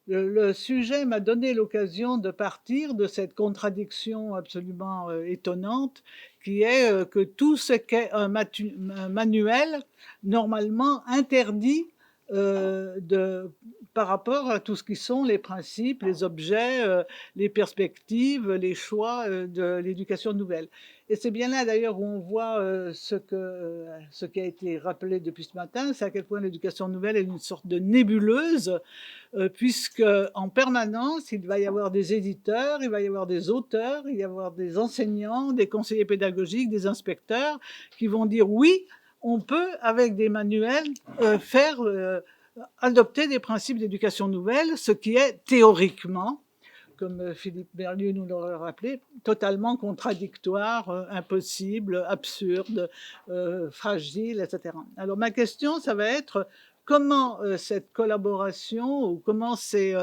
le sujet m'a donné l'occasion de partir de cette contradiction absolument étonnante qui est que tout ce qu'est un manuel, normalement, interdit par rapport à tout ce qui sont les principes, les objets, les perspectives, les choix de l'éducation nouvelle. Et c'est bien là d'ailleurs où on voit ce qui a été rappelé depuis ce matin, c'est à quel point l'éducation nouvelle est une sorte de nébuleuse, puisque en permanence, il va y avoir des éditeurs, il va y avoir des auteurs, il va y avoir des enseignants, des conseillers pédagogiques, des inspecteurs qui vont dire oui, on peut, avec des manuels, faire adopter des principes d'éducation nouvelle, ce qui est théoriquement, comme Philippe Berlieu nous l'aurait rappelé, totalement contradictoire, impossible, absurde, fragile, etc. Alors ma question, ça va être comment cette collaboration ou comment ces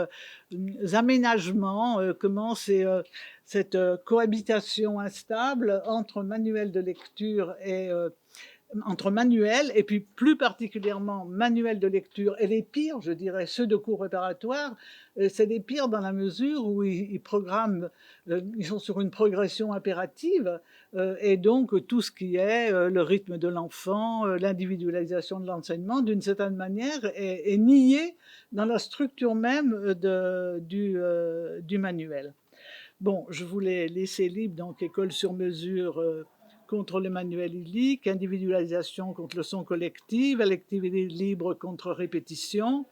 aménagements, comment cette cohabitation instable entre manuel de lecture et entre manuels et puis plus particulièrement manuels de lecture et les pires, je dirais, ceux de cours préparatoires, c'est des pires dans la mesure où ils programment, ils sont sur une progression impérative et donc tout ce qui est le rythme de l'enfant, l'individualisation de l'enseignement, d'une certaine manière, est nié dans la structure même du manuel. Bon, je voulais laisser libre donc école sur mesure contre le manuel illique, individualisation contre leçon collective, activité libre contre répétition,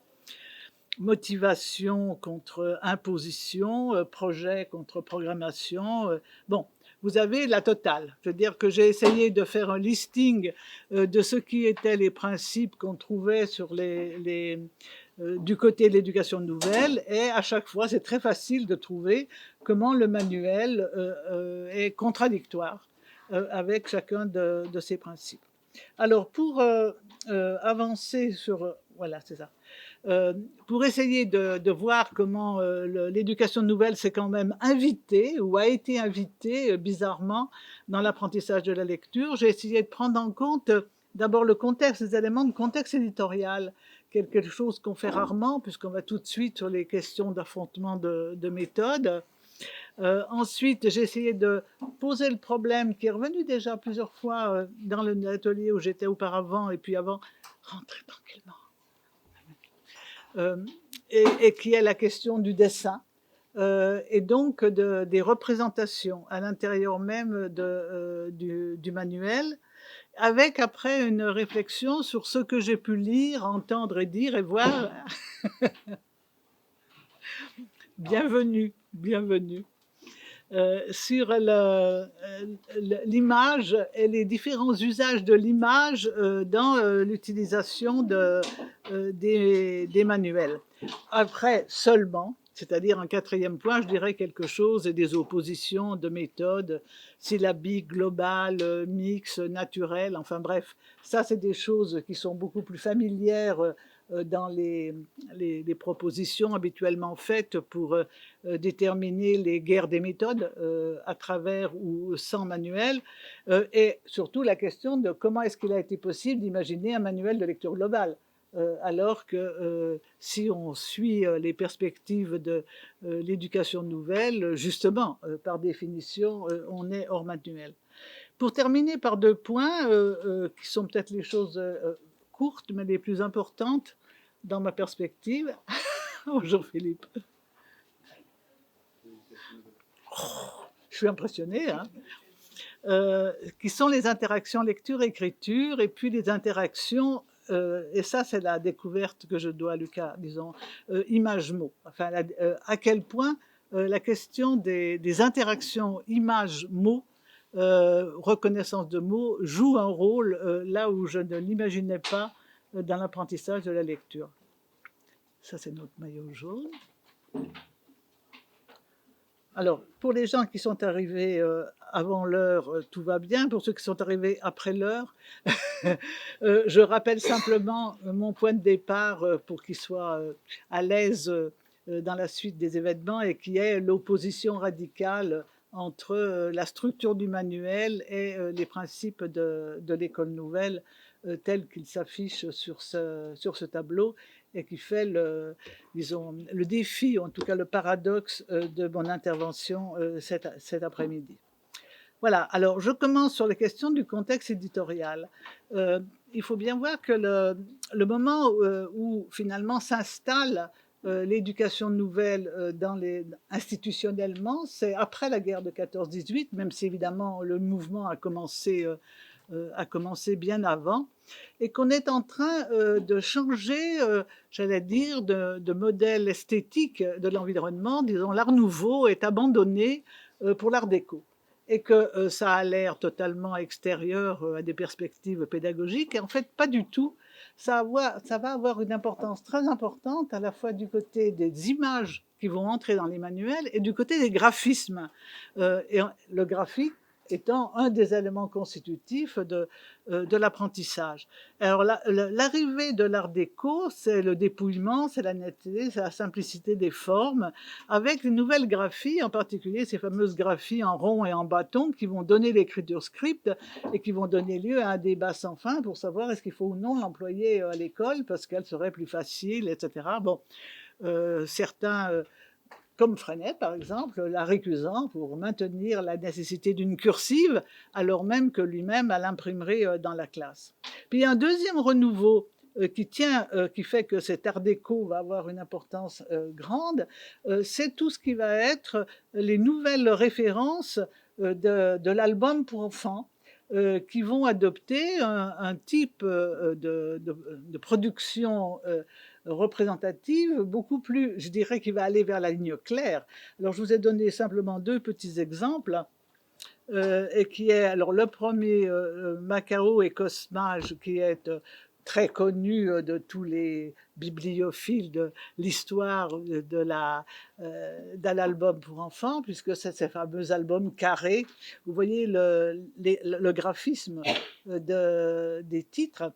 motivation contre imposition, projet contre programmation. Bon, vous avez la totale. C'est-à-dire que j'ai essayé de faire un listing de ce qui étaient les principes qu'on trouvait sur du côté de l'éducation nouvelle, et à chaque fois, c'est très facile de trouver comment le manuel est contradictoire avec chacun de ces principes. Alors, pour avancer sur... voilà, c'est ça. Pour essayer de voir comment l'éducation nouvelle s'est quand même invitée ou a été invitée bizarrement dans l'apprentissage de la lecture, j'ai essayé de prendre en compte d'abord le contexte, les éléments de contexte éditorial, quelque chose qu'on fait rarement puisqu'on va tout de suite sur les questions d'affrontement de méthodes. Ensuite, j'ai essayé de poser le problème qui est revenu déjà plusieurs fois dans l'atelier où j'étais auparavant et puis avant, rentrer tranquillement. Et qui est la question du dessin et donc des représentations à l'intérieur même du manuel, avec après une réflexion sur ce que j'ai pu lire, entendre et dire et voir. Bienvenue, bienvenue. Sur l'image et les différents usages de l'image dans l'utilisation des manuels. Après, seulement, c'est-à-dire un quatrième point, je dirais quelque chose des oppositions de méthodes syllabiques, globales, mixtes, naturelles, enfin bref, ça c'est des choses qui sont beaucoup plus familières dans les propositions habituellement faites pour déterminer les guerres des méthodes à travers ou sans manuel, et surtout la question de comment est-ce qu'il a été possible d'imaginer un manuel de lecture globale, alors que si on suit les perspectives de l'éducation nouvelle, justement, par définition, on est hors manuel. Pour terminer par deux points, qui sont peut-être les choses courtes, mais les plus importantes dans ma perspective. Bonjour Philippe. Je suis impressionnée, hein. Qui sont les interactions lecture-écriture et puis les interactions, et ça c'est la découverte que je dois à Lucas, disons, image-mot. Enfin, à quel point la question des interactions image-mot, reconnaissance de mots, joue un rôle là où je ne l'imaginais pas dans l'apprentissage de la lecture. Ça c'est notre maillot jaune. Alors, pour les gens qui sont arrivés avant l'heure, tout va bien. Pour ceux qui sont arrivés après l'heure, je rappelle simplement mon point de départ pour qu'ils soient à l'aise dans la suite des événements, et qui est l'opposition radicale entre la structure du manuel et les principes de l'école nouvelle tel qu'il s'affiche sur ce tableau et qui fait disons, le défi, ou en tout cas le paradoxe de mon intervention cet après-midi. Voilà, alors je commence sur les questions du contexte éditorial. Il faut bien voir que le moment où finalement s'installe l'éducation nouvelle institutionnellement, c'est après la guerre de 14-18, même si évidemment le mouvement a commencé bien avant, et qu'on est en train de changer, j'allais dire, de modèle esthétique de l'environnement. Disons, l'art nouveau est abandonné pour l'art déco, et que ça a l'air totalement extérieur à des perspectives pédagogiques, et en fait pas du tout. Ça va avoir une importance très importante à la fois du côté des images qui vont entrer dans les manuels et du côté des graphismes. Et le graphique étant un des éléments constitutifs de l'apprentissage. Alors l'arrivée de l'art déco, c'est le dépouillement, c'est la netteté, c'est la simplicité des formes, avec une nouvelle graphie, en particulier ces fameuses graphies en rond et en bâton qui vont donner l'écriture script et qui vont donner lieu à un débat sans fin pour savoir est-ce qu'il faut ou non l'employer à l'école parce qu'elle serait plus facile, etc. Bon, certains comme Freinet, par exemple, l'a récusant pour maintenir la nécessité d'une cursive, alors même que lui-même a l'imprimerie dans la classe. Puis il y a un deuxième renouveau qui fait que cet art déco va avoir une importance grande, c'est tout ce qui va être les nouvelles références de l'album pour enfants, qui vont adopter un type de production représentative beaucoup plus, je dirais, qui va aller vers la ligne claire. Alors je vous ai donné simplement deux petits exemples. Et qui est, alors le premier, Macao et Cosmage, qui est très connu de tous les bibliophiles de l'histoire d'un album pour enfants, puisque c'est ces fameux albums carrés. Vous voyez le graphisme des titres,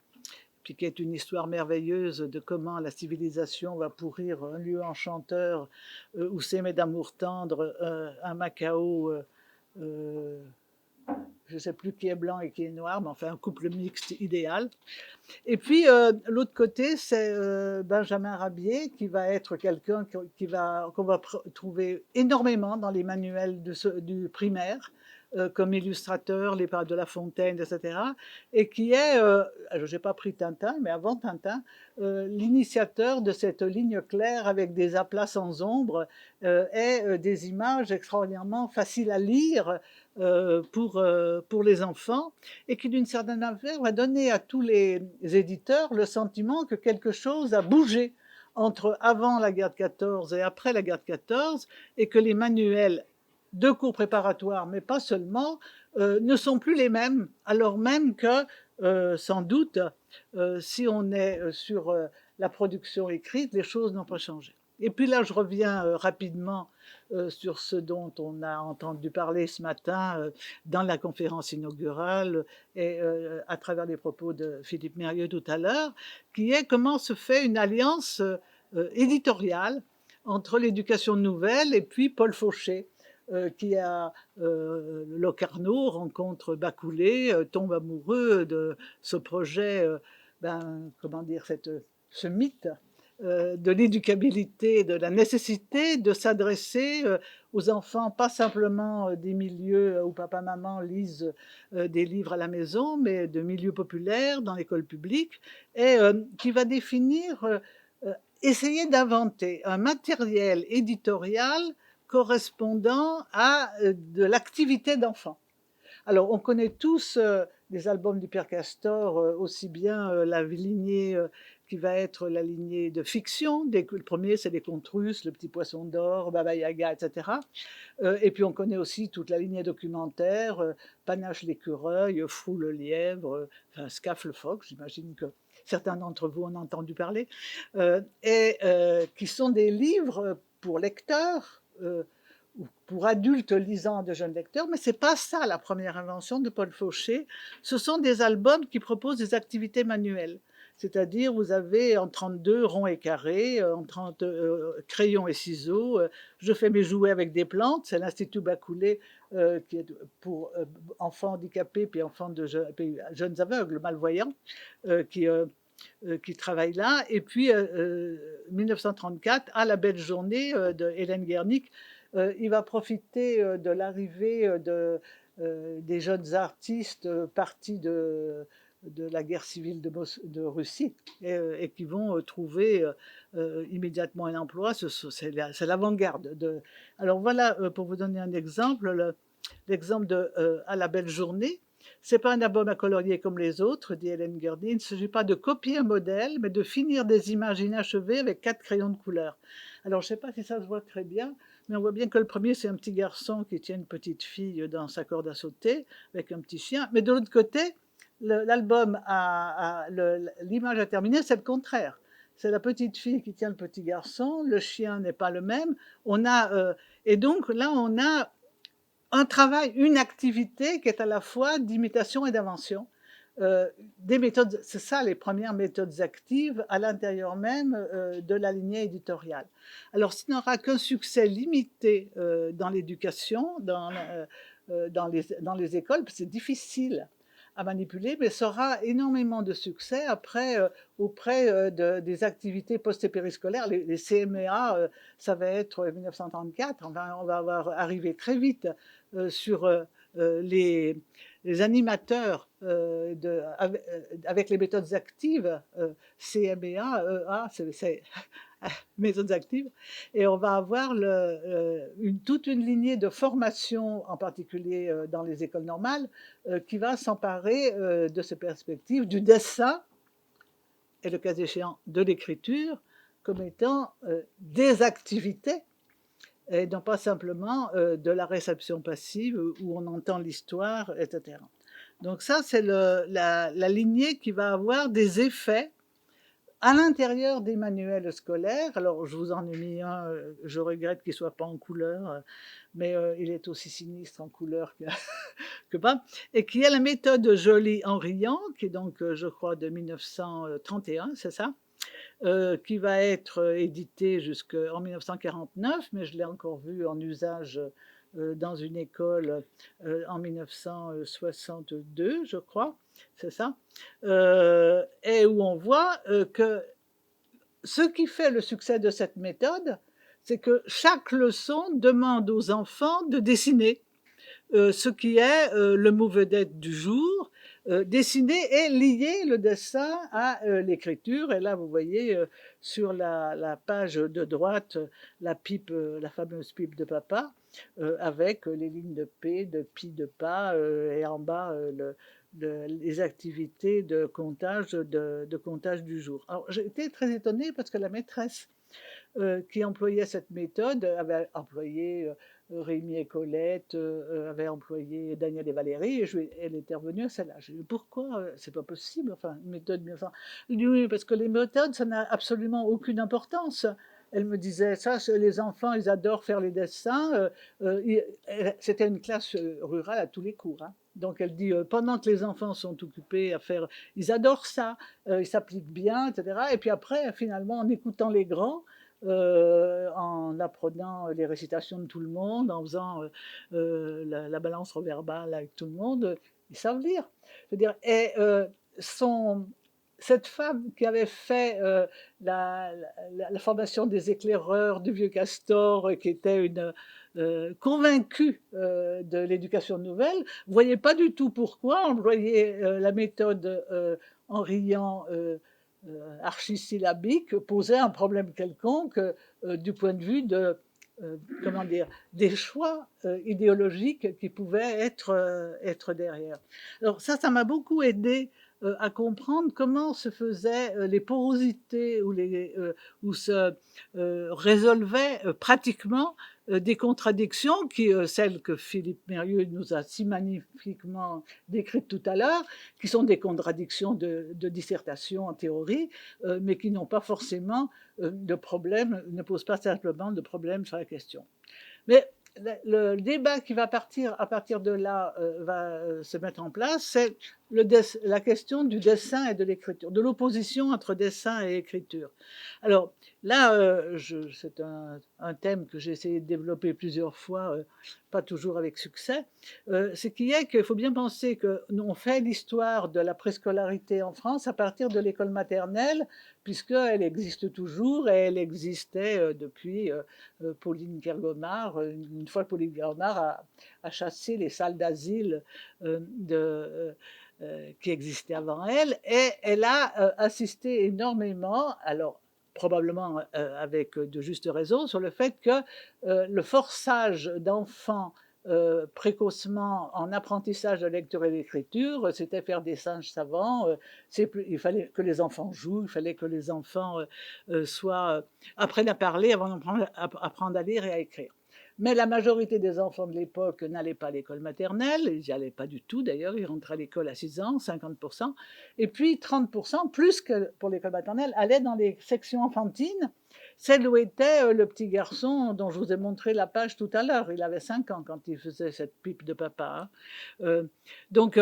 puis qui est une histoire merveilleuse de comment la civilisation va pourrir un lieu enchanteur où s'aimer d'amour tendre un Macao, je ne sais plus qui est blanc et qui est noir, mais enfin un couple mixte idéal. Et puis l'autre côté, c'est Benjamin Rabier, qui va être quelqu'un qu'on va trouver énormément dans les manuels du primaire, comme illustrateur, les Pas de La Fontaine, etc. Et qui est, je n'ai pas pris Tintin, mais avant Tintin, l'initiateur de cette ligne claire avec des aplats sans ombre et des images extraordinairement faciles à lire pour les enfants, et qui d'une certaine manière va donner à tous les éditeurs le sentiment que quelque chose a bougé entre avant la guerre de 14 et après la guerre de 14, et que les manuels de cours préparatoires, mais pas seulement, ne sont plus les mêmes, alors même que, sans doute, si on est sur la production écrite, les choses n'ont pas changé. Et puis là, je reviens rapidement sur ce dont on a entendu parler ce matin dans la conférence inaugurale et à travers les propos de Philippe Mérieux tout à l'heure, qui est comment se fait une alliance éditoriale entre l'éducation nouvelle et puis Paul Fauché, qui a Locarno rencontre Bacoulé, tombe amoureux de ce projet, comment dire, ce mythe de l'éducabilité, de la nécessité de s'adresser aux enfants, pas simplement des milieux où papa-maman lisent des livres à la maison, mais de milieux populaires dans l'école publique, et qui va définir, essayer d'inventer un matériel éditorial correspondant à de l'activité d'enfant. Alors, on connaît tous les albums du Père Castor, aussi bien la lignée qui va être la lignée de fiction. Le premier, c'est Les Contes Russes, Le Petit Poisson d'Or, Baba Yaga, etc. Et puis, on connaît aussi toute la lignée documentaire, Panache l'écureuil, Frou le lièvre, Scaf le phoque, j'imagine que certains d'entre vous en ont entendu parler, et qui sont des livres pour lecteurs, ou pour adultes lisant de jeunes lecteurs, mais ce n'est pas ça la première invention de Paul Fauché. Ce sont des albums qui proposent des activités manuelles. C'est-à-dire, vous avez en 32 ronds et carrés, en 30 crayons et ciseaux. Je fais mes jouets avec des plantes, c'est l'Institut Bacoulé qui est pour enfants handicapés puis puis jeunes aveugles, malvoyants, qui travaille là. Et puis, 1934, à la belle journée de Hélène Guernic, il va profiter de l'arrivée des jeunes artistes partis de la guerre civile de Russie et qui vont trouver immédiatement un emploi. C'est l'avant-garde. Alors voilà, pour vous donner un exemple, l'exemple de À la belle journée. C'est pas un album à colorier comme les autres, dit Hélène Guernic. Il ne s'agit pas de copier un modèle, mais de finir des images inachevées avec 4 crayons de couleur. Alors, je ne sais pas si ça se voit très bien, mais on voit bien que le premier, c'est un petit garçon qui tient une petite fille dans sa corde à sauter, avec un petit chien. Mais de l'autre côté, l'album, l'image à terminer, c'est le contraire. C'est la petite fille qui tient le petit garçon, le chien n'est pas le même. Et donc là, on a un travail, une activité qui est à la fois d'imitation et d'invention. Des méthodes, c'est ça les premières méthodes actives à l'intérieur même de la lignée éditoriale. Alors, ce n'aura qu'un succès limité dans l'éducation, dans les écoles, parce que c'est difficile à manipuler, mais ça aura énormément de succès après auprès des activités post et périscolaires. Les CMEA, ça va être 1934, on va arriver très vite sur les animateurs avec les méthodes actives, CMEA, EA, c'est méthodes actives, et on va avoir toute une lignée de formation, en particulier dans les écoles normales, qui va s'emparer de ces perspectives du dessin et le cas échéant de l'écriture comme étant des activités et non pas simplement de la réception passive où on entend l'histoire, etc. Donc ça, c'est la lignée qui va avoir des effets à l'intérieur des manuels scolaires. Alors, je vous en ai mis un, je regrette qu'il ne soit pas en couleur, mais il est aussi sinistre en couleur que pas, et qui est la méthode Joly en riant, qui est donc, je crois, de 1931, c'est ça, qui va être édité jusqu'en 1949, mais je l'ai encore vu en usage dans une école en 1962, je crois, c'est ça, et où on voit que ce qui fait le succès de cette méthode, c'est que chaque leçon demande aux enfants de dessiner ce qui est le mot vedette du jour, dessiner et lier le dessin à l'écriture. Et là, vous voyez sur la page de droite la fameuse pipe de papa, avec les lignes de P, de pi, de pas, et en bas les activités de comptage du jour. Alors, j'ai été très étonnée parce que la maîtresse qui employait cette méthode avait employé Rémi et Colette, avait employé Daniel et Valérie, et elle était revenue à celle-là. Je lui ai dit, pourquoi c'est pas possible, enfin, une méthode mieux. Enfin, il dit, oui, parce que les méthodes, ça n'a absolument aucune importance. Elle me disait, ça, les enfants, ils adorent faire les dessins. C'était une classe rurale à tous les cours. Hein. Donc elle dit, pendant que les enfants sont occupés à faire, ils adorent ça, ils s'appliquent bien, etc. Et puis après, finalement, en écoutant les grands, en apprenant les récitations de tout le monde, en faisant la balance verbale avec tout le monde, ils savent lire. Je veux dire, et cette femme qui avait fait la formation des éclaireurs du Vieux Castor, qui était une convaincue de l'éducation nouvelle, ne voyait pas du tout pourquoi employer la méthode en riant archisyllabique posait un problème quelconque du point de vue comment dire, des choix idéologiques qui pouvaient être derrière. Alors ça m'a beaucoup aidé à comprendre comment se faisaient les porosités où se résolvaient pratiquement des contradictions celles que Philippe Mérieux nous a si magnifiquement décrites tout à l'heure, qui sont des contradictions de dissertation en théorie, mais qui n'ont pas forcément de problème, ne posent pas simplement de problème sur la question. Mais le débat qui va partir à partir de là va se mettre en place, c'est la question du dessin et de l'écriture, de l'opposition entre dessin et écriture. Alors là, c'est un thème que j'ai essayé de développer plusieurs fois, pas toujours avec succès. C'est qu'il faut bien penser que nous on fait l'histoire de la préscolarité en France à partir de l'école maternelle, puisqu'elle existe toujours et elle existait depuis Pauline Kergomar. Une fois que Pauline Kergomar a chassé les salles d'asile qui existait avant elle, et elle a assisté énormément, alors probablement avec de justes raisons, sur le fait que le forçage d'enfants précocement en apprentissage de lecture et d'écriture, c'était faire des singes savants. Il fallait que les enfants jouent, il fallait que les enfants apprennent à parler avant d'apprendre à lire et à écrire. Mais la majorité des enfants de l'époque n'allaient pas à l'école maternelle, ils n'y allaient pas du tout d'ailleurs, ils rentraient à l'école à 6 ans, 50%, et puis 30%, plus que pour l'école maternelle, allaient dans les sections enfantines, celle où était le petit garçon dont je vous ai montré la page tout à l'heure. Il avait 5 ans quand il faisait cette pipe de papa. Donc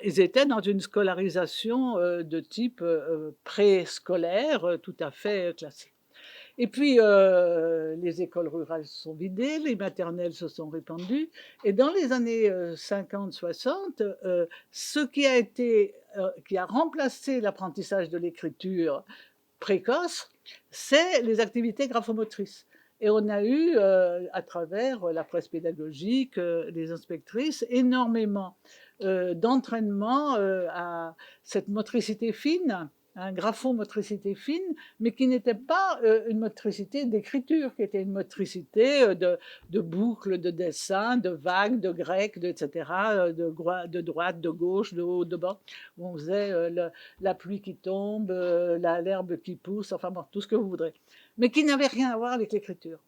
ils étaient dans une scolarisation de type préscolaire, tout à fait classique. Et puis, les écoles rurales se sont vidées, les maternelles se sont répandues. Et dans les années 50-60, ce qui a remplacé l'apprentissage de l'écriture précoce, c'est les activités graphomotrices. Et on a eu, à travers la presse pédagogique, les inspectrices, énormément d'entraînement à cette motricité fine, graphomotricité fine, mais qui n'était pas une motricité d'écriture, qui était une motricité de boucles, de dessins, de vagues, de grecs, etc., de droite, de gauche, de haut, de bas, où on faisait la pluie qui tombe, l'herbe qui pousse, enfin bon, tout ce que vous voudrez, mais qui n'avait rien à voir avec l'écriture.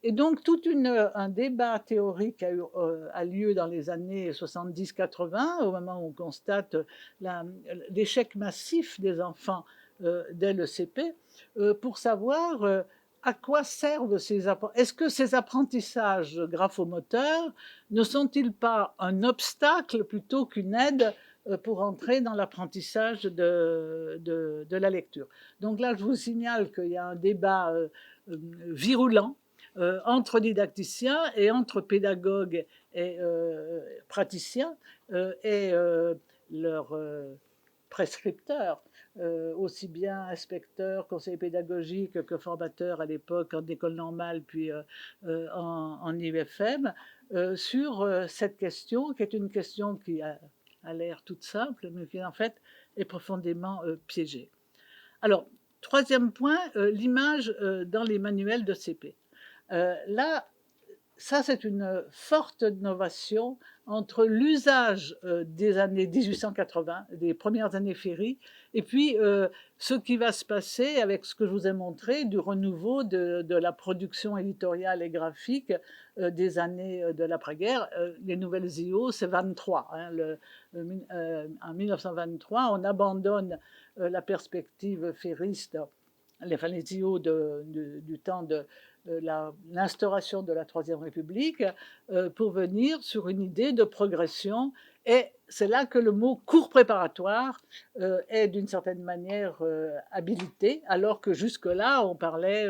Et donc, tout un débat théorique a lieu dans les années 70-80, au moment où on constate l'échec massif des enfants dès le CP, pour savoir à quoi servent ces apprentissages. Est-ce que ces apprentissages graphomoteurs ne sont-ils pas un obstacle plutôt qu'une aide pour entrer dans l'apprentissage de la lecture? Donc là, je vous signale qu'il y a un débat virulent entre didacticiens et entre pédagogues et praticiens et leurs prescripteurs, aussi bien inspecteurs, conseillers pédagogiques que formateurs à l'époque en école normale puis en IUFM, sur cette question qui est une question qui a l'air toute simple mais qui en fait est profondément piégée. Alors, troisième point, l'image dans les manuels de CP. Là, ça c'est une forte innovation entre l'usage des années 1880, des premières années Ferry, et puis ce qui va se passer avec ce que je vous ai montré du renouveau de la production éditoriale et graphique des années de l'après-guerre. Les nouvelles IO, c'est 23. En 1923, on abandonne la perspective ferriste, les IO du temps de l'instauration de la Troisième République pour venir sur une idée de progression. Et c'est là que le mot cours préparatoire est d'une certaine manière habilité, alors que jusque-là, on parlait,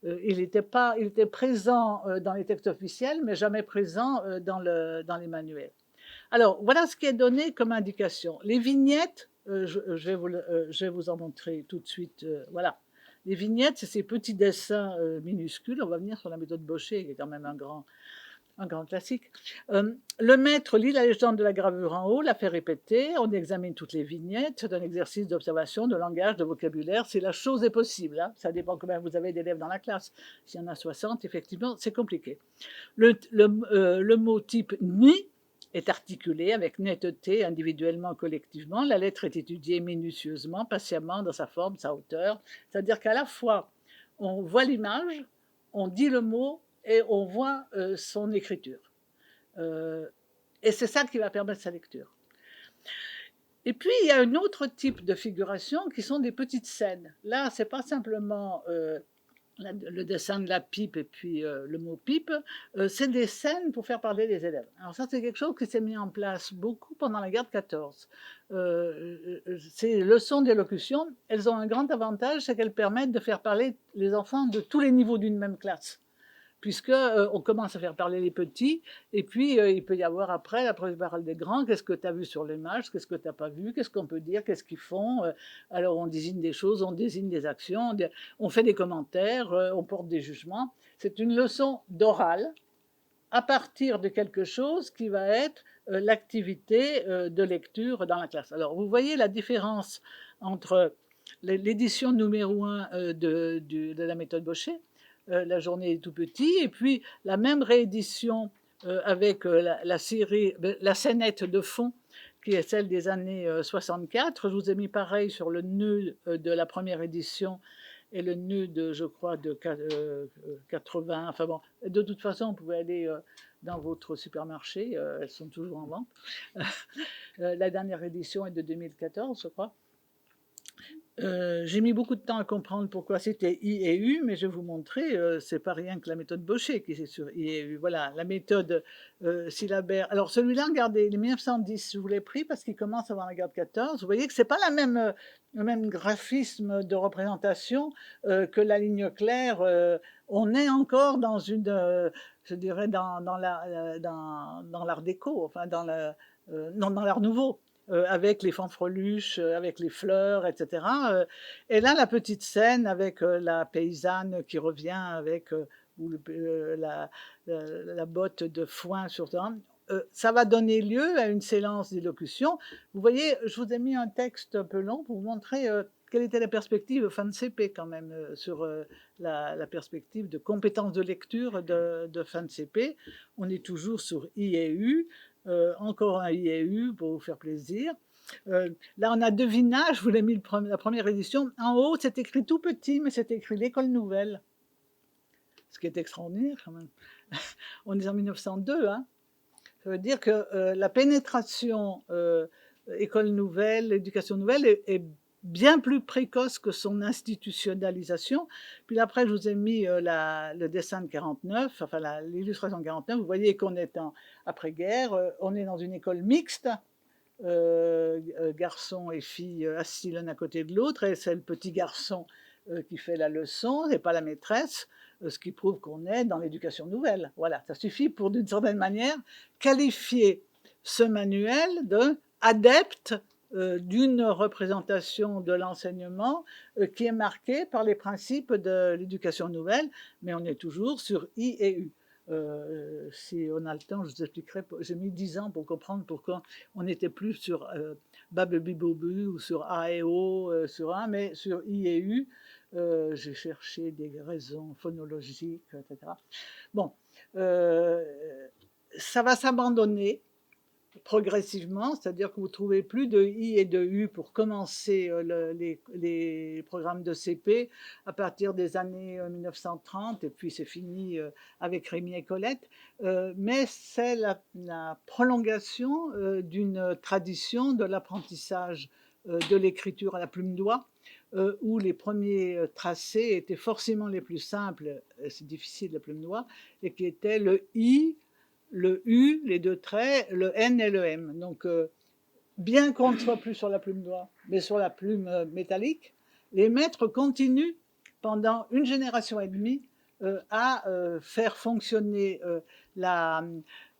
il était présent dans les textes officiels, mais jamais présent dans les manuels. Alors, voilà ce qui est donné comme indication. Les vignettes, je vais vous en montrer tout de suite. Voilà. Les vignettes, c'est ces petits dessins minuscules. On va venir sur la méthode Bochet, qui est quand même un grand classique. Le maître lit la légende de la gravure en haut, la fait répéter, on examine toutes les vignettes, c'est un exercice d'observation, de langage, de vocabulaire, si la chose est possible. Hein. Ça dépend combien vous avez d'élèves dans la classe. S'il y en a 60, effectivement, c'est compliqué. Le mot type ni est articulé avec netteté, individuellement, collectivement. La lettre est étudiée minutieusement, patiemment, dans sa forme, sa hauteur. C'est-à-dire qu'à la fois, on voit l'image, on dit le mot et on voit son écriture. Et c'est ça qui va permettre sa lecture. Et puis, il y a un autre type de figuration qui sont des petites scènes. Là, ce n'est pas simplement le dessin de la pipe et puis le mot pipe, c'est des scènes pour faire parler les élèves. Alors ça, c'est quelque chose qui s'est mis en place beaucoup pendant la guerre de 14. Ces leçons d'élocution, elles ont un grand avantage, c'est qu'elles permettent de faire parler les enfants de tous les niveaux d'une même classe, puisque on commence à faire parler les petits, et puis il peut y avoir après la première parole des grands. Qu'est-ce que tu as vu sur l'image, qu'est-ce que tu n'as pas vu, qu'est-ce qu'on peut dire, qu'est-ce qu'ils font. Alors on désigne des choses, on désigne des actions, on fait des commentaires, on porte des jugements. C'est une leçon d'oral à partir de quelque chose qui va être l'activité de lecture dans la classe. Alors vous voyez la différence entre l'édition numéro 1 de la méthode Bochet, la journée est tout petit, et puis la même réédition avec la série, la scénette de fond, qui est celle des années 64. Je vous ai mis pareil sur le nœud de la première édition et le nœud de, je crois, de 80. Enfin bon, de toute façon, vous pouvez aller dans votre supermarché, elles sont toujours en vente. La dernière édition est de 2014, je crois. J'ai mis beaucoup de temps à comprendre pourquoi c'était I et U, mais je vais vous montrer, c'est pas rien que la méthode Bochet qui est sur I et U. Voilà, la méthode syllabaire. Alors celui-là, regardez, les 1910, je vous l'ai pris parce qu'il commence avant la guerre de 14. Vous voyez que c'est pas le même graphisme de représentation que la ligne claire. On est encore dans une, je dirais, dans l'art déco, enfin non, dans l'art nouveau. Avec les fanfreluches, avec les fleurs, etc. Et là, la petite scène avec la paysanne qui revient avec la botte de foin sur ça va donner lieu à une séance d'élocution. Vous voyez, je vous ai mis un texte un peu long pour vous montrer quelle était la perspective fin de CP quand même sur la perspective de compétences de lecture de fin de CP. On est toujours sur I et U. Encore un IEU pour vous faire plaisir. Là, on a devinage, je vous l'ai mis la première édition. En haut, c'est écrit tout petit, mais c'est écrit l'école nouvelle. Ce qui est extraordinaire quand même. On est en 1902. Hein. Ça veut dire que la pénétration école nouvelle, éducation nouvelle est bien plus précoce que son institutionnalisation. Puis après, je vous ai mis le dessin de 49, enfin l'illustration de 49. Vous voyez qu'on est après-guerre, on est dans une école mixte, garçons et filles assis l'un à côté de l'autre, et c'est le petit garçon qui fait la leçon, et pas la maîtresse, ce qui prouve qu'on est dans l'éducation nouvelle. Voilà, ça suffit pour, d'une certaine manière, qualifier ce manuel d'adepte d'une représentation de l'enseignement qui est marquée par les principes de l'éducation nouvelle, mais on est toujours sur I et U. Si on a le temps, je vous expliquerai. J'ai mis 10 ans pour comprendre pourquoi on n'était plus sur Babebibobu ou sur A et O, sur A, mais sur I et U. J'ai cherché des raisons phonologiques, etc. Bon, ça va s'abandonner progressivement, c'est-à-dire que vous ne trouvez plus de I et de U pour commencer les programmes de CP à partir des années 1930, et puis c'est fini avec Rémi et Colette, mais c'est la prolongation d'une tradition de l'apprentissage de l'écriture à la plume doigt, où les premiers tracés étaient forcément les plus simples, c'est difficile la plume doigt, et qui étaient le I, le U, les deux traits, le N et le M. Donc, bien qu'on ne soit plus sur la plume doigt, mais sur la plume métallique, les maîtres continuent pendant une génération et demie à faire fonctionner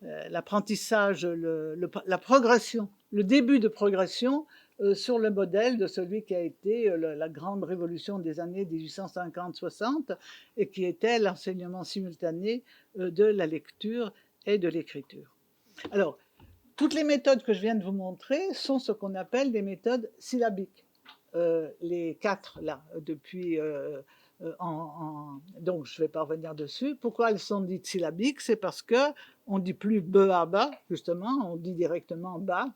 l'apprentissage, la progression, le début de progression sur le modèle de celui qui a été la grande révolution des années 1850-60 et qui était l'enseignement simultané de la lecture et de l'écriture. Alors, toutes les méthodes que je viens de vous montrer sont ce qu'on appelle des méthodes syllabiques. Les 4 là, depuis... donc, je ne vais pas revenir dessus. Pourquoi elles sont dites syllabiques? C'est parce qu'on ne dit plus be à bas, justement, on dit directement bas.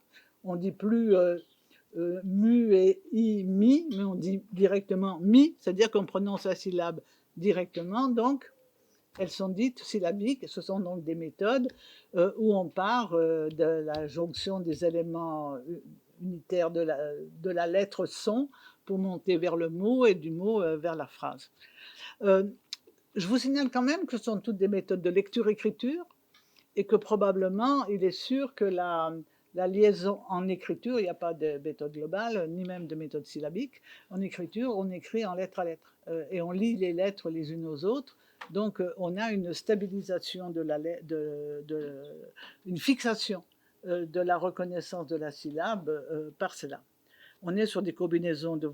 On ne dit plus mu et i, mi, mais on dit directement mi, c'est-à-dire qu'on prononce la syllabe directement. Donc, elles sont dites syllabiques. Ce sont donc des méthodes où on part de la jonction des éléments unitaires de la lettre son pour monter vers le mot et du mot vers la phrase. Je vous signale quand même que ce sont toutes des méthodes de lecture-écriture et que probablement, il est sûr que la liaison en écriture, il n'y a pas de méthode globale, ni même de méthode syllabique. En écriture, on écrit en lettre à lettre et on lit les lettres les unes aux autres. Donc, on a une stabilisation une fixation de la reconnaissance de la syllabe par syllabe. On est sur des combinaisons de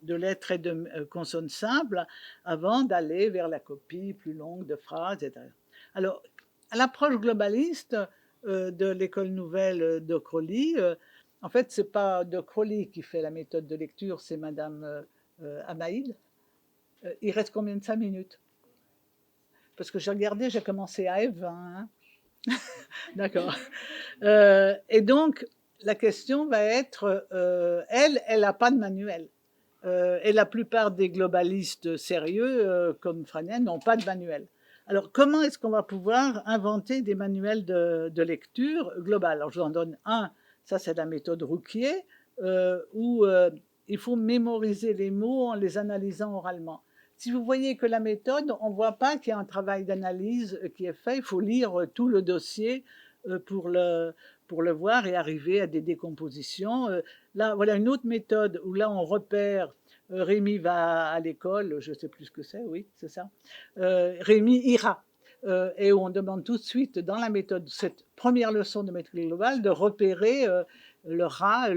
lettres et de consonnes simples avant d'aller vers la copie plus longue de phrases, etc. Alors, à l'approche globaliste de l'école nouvelle de Crowley, en fait, ce n'est pas de Crowley qui fait la méthode de lecture, c'est Madame Amaïd. Il reste combien de 5 minutes? Parce que j'ai regardé, j'ai commencé à F20. Hein. D'accord. Et donc, la question va être, elle n'a pas de manuel. Et la plupart des globalistes sérieux, comme Freinet, n'ont pas de manuel. Alors, comment est-ce qu'on va pouvoir inventer des manuels de lecture globale? Alors, je vous en donne un. Ça, c'est la méthode Rouquier, où il faut mémoriser les mots en les analysant oralement. Si vous voyez que la méthode, on ne voit pas qu'il y a un travail d'analyse qui est fait. Il faut lire tout le dossier pour le voir et arriver à des décompositions. Là, voilà une autre méthode où là, on repère. Rémi va à l'école, je ne sais plus ce que c'est, oui, c'est ça. Rémi ira. Et où on demande tout de suite, dans la méthode, cette première leçon de méthode globale, de repérer le rat,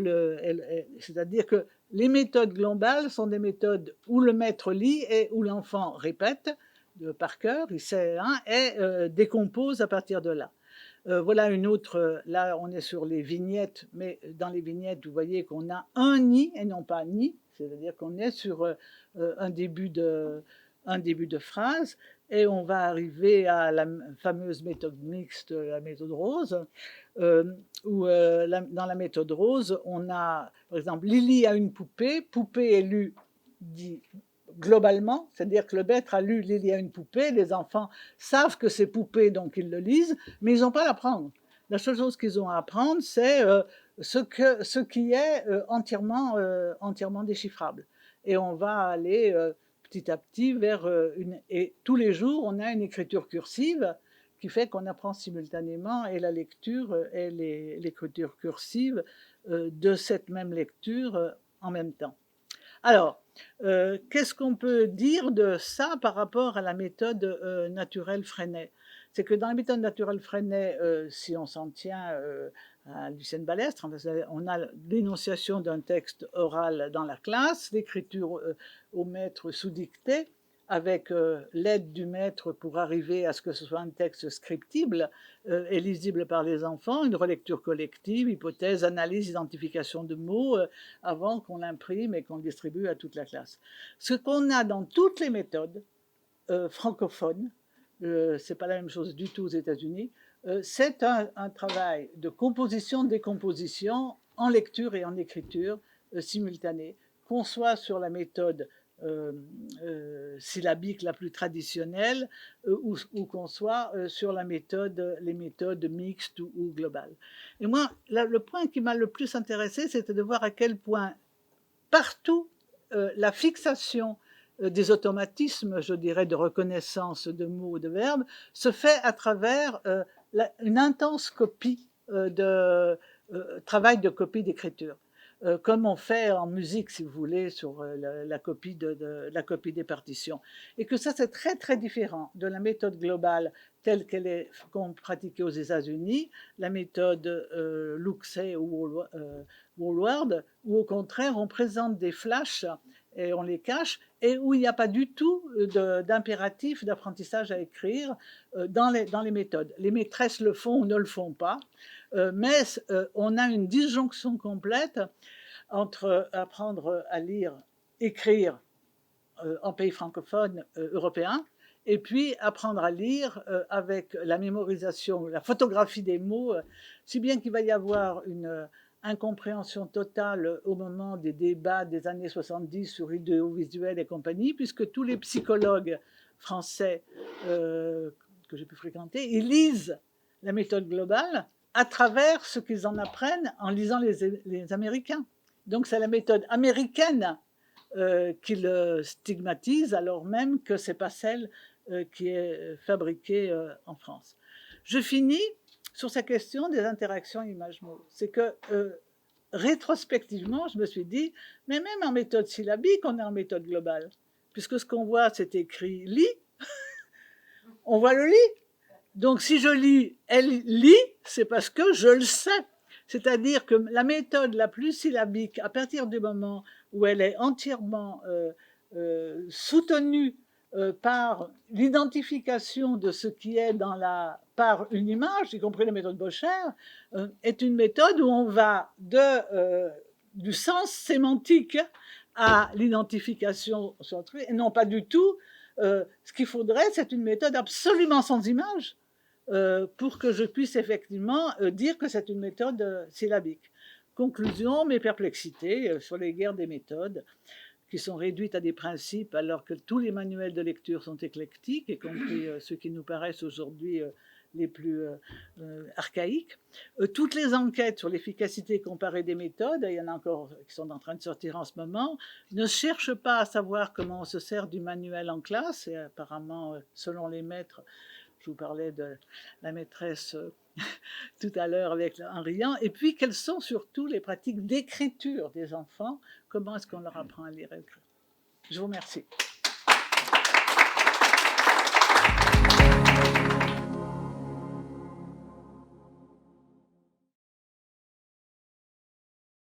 c'est-à-dire que les méthodes globales sont des méthodes où le maître lit et où l'enfant répète par cœur, il sait, hein, et décompose à partir de là. Voilà une autre, là on est sur les vignettes, mais dans les vignettes, vous voyez qu'on a un ni et non pas ni, c'est-à-dire qu'on est sur un début de phrase, et on va arriver à la fameuse méthode mixte, la méthode rose, où dans la méthode rose, on a, par exemple, Lily a une poupée, poupée est lue dit globalement, c'est-à-dire que le maître a lu Lily a une poupée, les enfants savent que c'est poupée, donc ils le lisent, mais ils n'ont pas à l'apprendre. La seule chose qu'ils ont à apprendre, c'est ce qui est entièrement déchiffrable. Et on va aller petit à petit vers et tous les jours, on a une écriture cursive qui fait qu'on apprend simultanément et la lecture et l'écriture cursive de cette même lecture en même temps. Alors, qu'est-ce qu'on peut dire de ça par rapport à la méthode naturelle Freinet? C'est que dans la méthode naturelle Freinet, si on s'en tient à Lucien Balestre, on a l'énonciation d'un texte oral dans la classe, l'écriture au maître sous dictée, avec l'aide du maître pour arriver à ce que ce soit un texte scriptible et lisible par les enfants, une relecture collective, hypothèse, analyse, identification de mots, avant qu'on l'imprime et qu'on le distribue à toute la classe. Ce qu'on a dans toutes les méthodes francophones, c'est pas la même chose du tout aux États-Unis, c'est un travail de composition, décomposition en lecture et en écriture simultanée, qu'on soit sur la méthode syllabique la plus traditionnelle ou qu'on soit sur les méthodes mixtes ou globales. Et moi, le point qui m'a le plus intéressé, c'était de voir à quel point partout la fixation des automatismes, je dirais, de reconnaissance de mots ou de verbes, se fait à travers une intense copie travail de copie d'écriture. Comme on fait en musique, si vous voulez, sur la copie des partitions. Et que ça, c'est très, très différent de la méthode globale telle qu'elle est qu'on pratiquait aux États-Unis, la méthode Luxey ou Woolward, où au contraire, on présente des flashs et on les cache, et où il n'y a pas du tout d'impératif d'apprentissage à écrire dans les méthodes. Les maîtresses le font ou ne le font pas, mais on a une disjonction complète entre apprendre à lire, écrire en pays francophone européen, et puis apprendre à lire avec la mémorisation, la photographie des mots, si bien qu'il va y avoir une incompréhension totale au moment des débats des années 70 sur l'audiovisuel et compagnie, puisque tous les psychologues français que j'ai pu fréquenter, ils lisent la méthode globale à travers ce qu'ils en apprennent en lisant les Américains. Donc c'est la méthode américaine qui le stigmatise alors même que ce n'est pas celle qui est fabriquée en France. Je finis sur sa question des interactions image-mot. C'est que rétrospectivement, je me suis dit, mais même en méthode syllabique, on est en méthode globale. Puisque ce qu'on voit, c'est écrit lit, on voit le lit. Donc si je lis, elle lit, c'est parce que je le sais. C'est-à-dire que la méthode la plus syllabique, à partir du moment où elle est entièrement soutenue par l'identification de ce qui est par une image, y compris la méthode Bocher, est une méthode où on va du sens sémantique à l'identification sur autrui, et non pas du tout. Ce qu'il faudrait, c'est une méthode absolument sans image pour que je puisse effectivement dire que c'est une méthode syllabique. Conclusion, mes perplexités sur les guerres des méthodes, qui sont réduites à des principes alors que tous les manuels de lecture sont éclectiques, y compris ceux qui nous paraissent aujourd'hui les plus archaïques. Toutes les enquêtes sur l'efficacité comparée des méthodes, il y en a encore qui sont en train de sortir en ce moment, ne cherchent pas à savoir comment on se sert du manuel en classe, et apparemment, selon les maîtres, je vous parlais de la maîtresse tout à l'heure en riant. Et puis, quelles sont surtout les pratiques d'écriture des enfants? Comment est-ce qu'on leur apprend à lire et écrire? Je vous remercie.